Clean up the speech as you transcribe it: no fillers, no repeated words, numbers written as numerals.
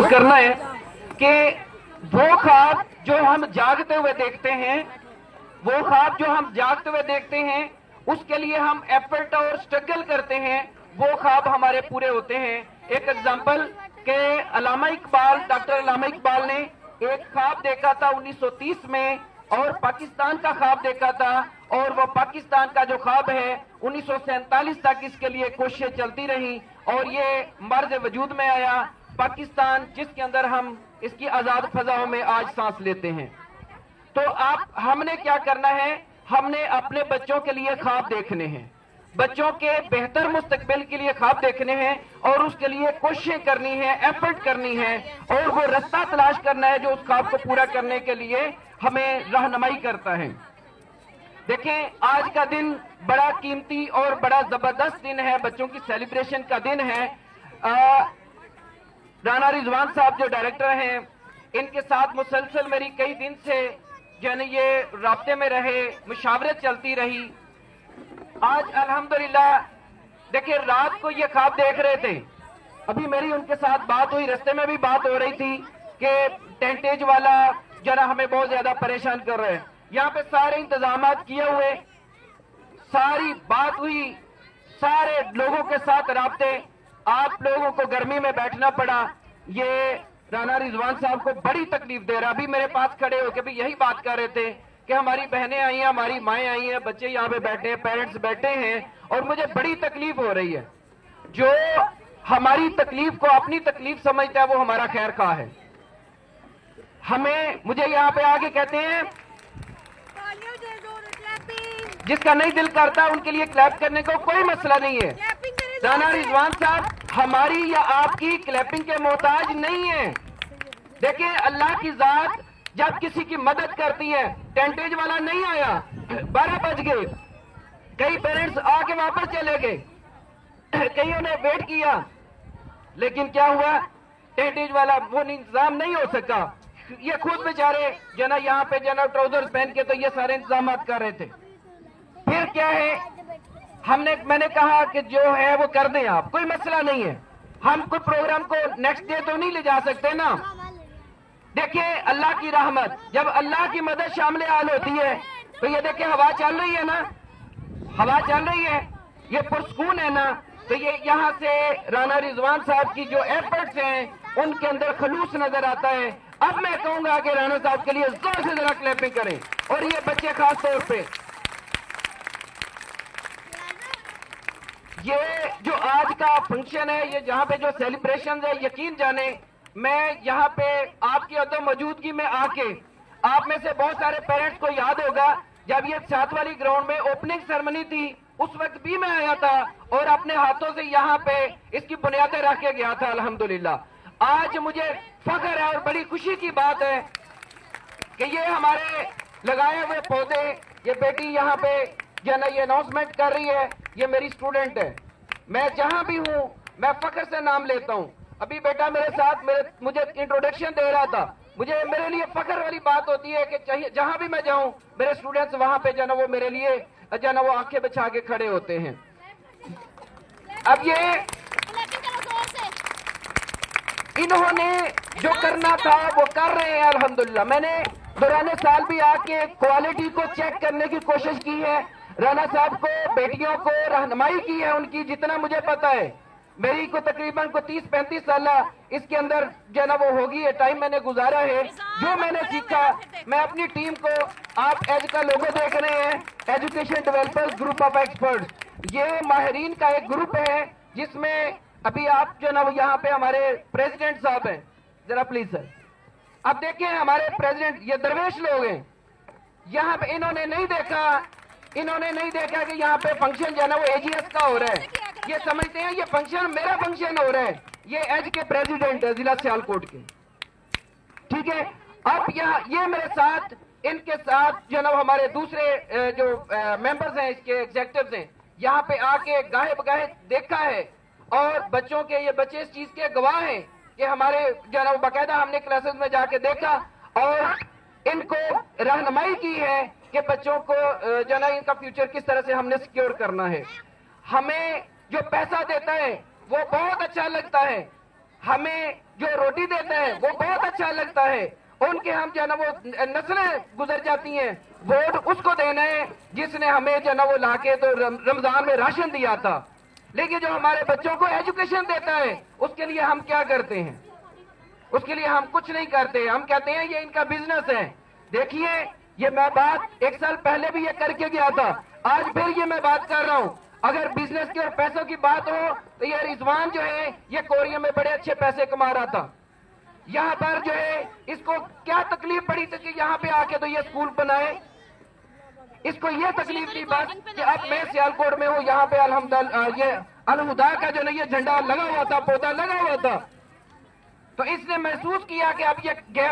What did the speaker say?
करना है कि वो ख्वाब जो हम जागते हुए देखते हैं, वो ख्वाब जो हम जागते हुए देखते हैं, उसके लिए हम एफर्ट और स्ट्रगल करते हैं, वो ख्वाब हमारे पूरे होते हैं। एक एग्जांपल के अल्लामा इकबाल, डॉक्टर अल्लामा इकबाल ने एक ख्वाब देखा था 1930 में और पाकिस्तान का ख्वाब देखा था, और वो पाकिस्तान का जो ख्वाब है 1947 तक इसके लिए कोशिशें चलती रही और ये मर्ज वजूद में आया पाकिस्तान, जिसके अंदर हम इसकी आजाद फजाओं में आज सांस लेते हैं। तो हमने क्या करना है, हमने अपने बच्चों के लिए ख्वाब देखने हैं, बच्चों के बेहतर मुस्तकबिल के लिए ख्वाब देखने हैं और उसके लिए कोशिशें करनी है, एफर्ट करनी है और वो रास्ता तलाश करना है जो उस ख्वाब को पूरा करने के लिए हमें रहनुमाई करता है। देखें, आज का दिन बड़ा कीमती और बड़ा जबरदस्त दिन है, बच्चों की सेलिब्रेशन का दिन है। राना रिजवान साहब जो डायरेक्टर हैं, इनके साथ मुसलसल मेरी कई दिन से यानी ये राब्ते में रहे, मुशावरत चलती रही। आज अल्हम्दुलिल्लाह देखिए, रात को ये ख्वाब देख रहे थे, अभी मेरी उनके साथ बात हुई, रास्ते में भी बात हो रही थी कि टेंटेज वाला जरा हमें बहुत ज्यादा परेशान कर रहे हैं। यहाँ पे सारे इंतजामात किए हुए, सारी बात हुई, सारे लोगों के साथ राब्ते, आप लोगों को गर्मी में बैठना पड़ा। ये राना रिजवान साहब को बड़ी तकलीफ दे रहा। अभी मेरे पास खड़े होकर भी यही बात कर रहे थे कि हमारी बहनें आई हैं, हमारी माएँ आई हैं, बच्चे यहाँ पे बैठे हैं, पेरेंट्स बैठे हैं और मुझे बड़ी तकलीफ हो रही है। जो हमारी तकलीफ को अपनी तकलीफ समझता है वो हमारा खैर खा है। मुझे यहाँ पे आगे कहते हैं जिसका नहीं दिल करता उनके लिए क्लैप करने को कोई मसला नहीं है। राना रिजवान साहब हमारी या आपकी क्लैपिंग के मोहताज नहीं है। देखिए, अल्लाह की जात जब किसी की मदद करती है, टेंटेज वाला नहीं आया, 12 बज गए, कई पेरेंट्स आके वापस चले गए, कईयों ने वेट किया, लेकिन क्या हुआ, टेंटेज वाला वो इंतजाम नहीं हो सका। ये खुद बेचारे जना यहाँ पे जना ट्राउजर्स पहन के तो ये सारे इंतजाम कर रहे थे। फिर क्या है, मैंने कहा कि जो है वो कर दें आप, कोई मसला नहीं है, हम कोई प्रोग्राम को नेक्स्ट डे तो नहीं ले जा सकते ना। देखिए, अल्लाह की रहमत, जब अल्लाह की मदद शामिल हाल होती है तो ये देखिए हवा चल रही है ना, हवा चल रही है, ये पुरस्कून है ना। तो ये यहाँ से राना रिजवान साहब की जो एफर्ट्स हैं उनके अंदर खलूस नजर आता है। अब मैं कहूंगा कि राना साहब के लिए जोर से जरा क्लैपिंग करें, और ये बच्चे खास तौर पे। ये जो आज का फंक्शन है, ये जहाँ पे जो सेलिब्रेशन है, यकीन जाने मैं यहाँ पे आपकी अदम मौजूदगी में आके, आप में से बहुत सारे पेरेंट्स को याद होगा जब ये साथ वाली ग्राउंड में ओपनिंग सेरेमनी थी, उस वक्त भी मैं आया था और अपने हाथों से यहाँ पे इसकी बुनियादें रख के गया था। अल्हम्दुलिल्लाह आज मुझे फख्र है और बड़ी खुशी की बात है कि ये हमारे लगाए हुए पौधे, ये बेटी यहाँ पे जो ना ये अनाउंसमेंट कर रही है, ये मेरी स्टूडेंट है। मैं जहां भी हूं मैं फख्र से नाम लेता हूं। अभी बेटा मेरे साथ मुझे इंट्रोडक्शन दे रहा था, मेरे लिए फख्र वाली बात होती है कि चाहिए जहां भी मैं जाऊं मेरे स्टूडेंट्स वहां पे जो ना वो मेरे लिए जो ना वो आंखें बिछा के खड़े होते हैं। अब ये इन्होंने जो करना था वो कर रहे हैं अल्हम्दुलिल्लाह। मैंने दौरान साल भी आके क्वालिटी को चेक करने की कोशिश की है, राना साहब को, बेटियों को रहनुमाई की है उनकी, जितना मुझे पता है। मेरी को तकरीबन 30-35 साल इसके अंदर जो ना वो होगी, टाइम मैंने गुजारा है। जो मैंने सीखा मैं अपनी टीम को, आप एज का लोगो देख रहे हैं, education developers group of experts, ये माहिरीन का एक ग्रुप है जिसमें अभी आप जो ना वो यहाँ पे हमारे प्रेसिडेंट साहब हैं, जरा प्लीज सर। अब देखिए हमारे प्रेसिडेंट ये दरवेश लोग हैं, यहाँ पे इन्होंने नहीं देखा कि यहाँ पे फंक्शन जो है ना वो एजीएस का हो रहा है। ये समझते हैं ये फंक्शन मेरा फंक्शन हो रहा है, ये एज के प्रेसिडेंट है जिला सियालकोट के, ठीक है। अब यहाँ ये मेरे साथ, इनके साथ जो है ना हमारे दूसरे जो मेंबर्स हैं, इसके एग्जेक्टिव्स हैं, यहाँ पे आके गाहे बगाहे देखा है और बच्चों के, ये बच्चे इस चीज के गवाह हैं कि हमारे जो है ना बाकायदा हमने क्लासेस में जाके देखा और इनको रहनुमाई की है कि बच्चों को जो ना इनका फ्यूचर किस तरह से हमने सिक्योर करना है। हमें जो पैसा देता है वो बहुत अच्छा लगता है, हमें جو روٹی دیتا ہے وہ بہت اچھا لگتا ہے. ان کے ہم جو ہے نا وہ نسلیں گزر جاتی ہیں. ووٹ اس کو دینا ہے جس نے ہمیں جو ہے نا وہ لا کے تو رمضان میں راشن دیا تھا. لیکن جو ہمارے بچوں کو ایجوکیشن دیتا ہے اس کے لیے ہم کیا کرتے ہیں؟ اس کے لیے ہم کچھ نہیں کرتے. ہم کہتے ہیں یہ ان کا بزنس ہے. دیکھیے یہ میں بات 1 سال پہلے بھی یہ کر کے گیا تھا, آج پھر یہ میں بات کر رہا ہوں. اگر بزنس کی اور پیسوں کی بات ہو تو یہ رضوان جو ہے یہ کوریا میں بڑے اچھے پیسے کما رہا تھا. یہاں پر جو ہے اس کو کیا تکلیف پڑی تھی کہ یہاں پہ آ کے تو یہ اسکول بنائے؟ اس کو یہ تکلیف تھی بس کہ اب میں سیالکوٹ میں ہوں, یہاں پہ الحمدللہ یہ الہدا کا جو نا یہ جھنڈا لگا ہوا تھا, پودا لگا ہوا تھا, تو اس نے محسوس کیا کہ اب یہ گیپ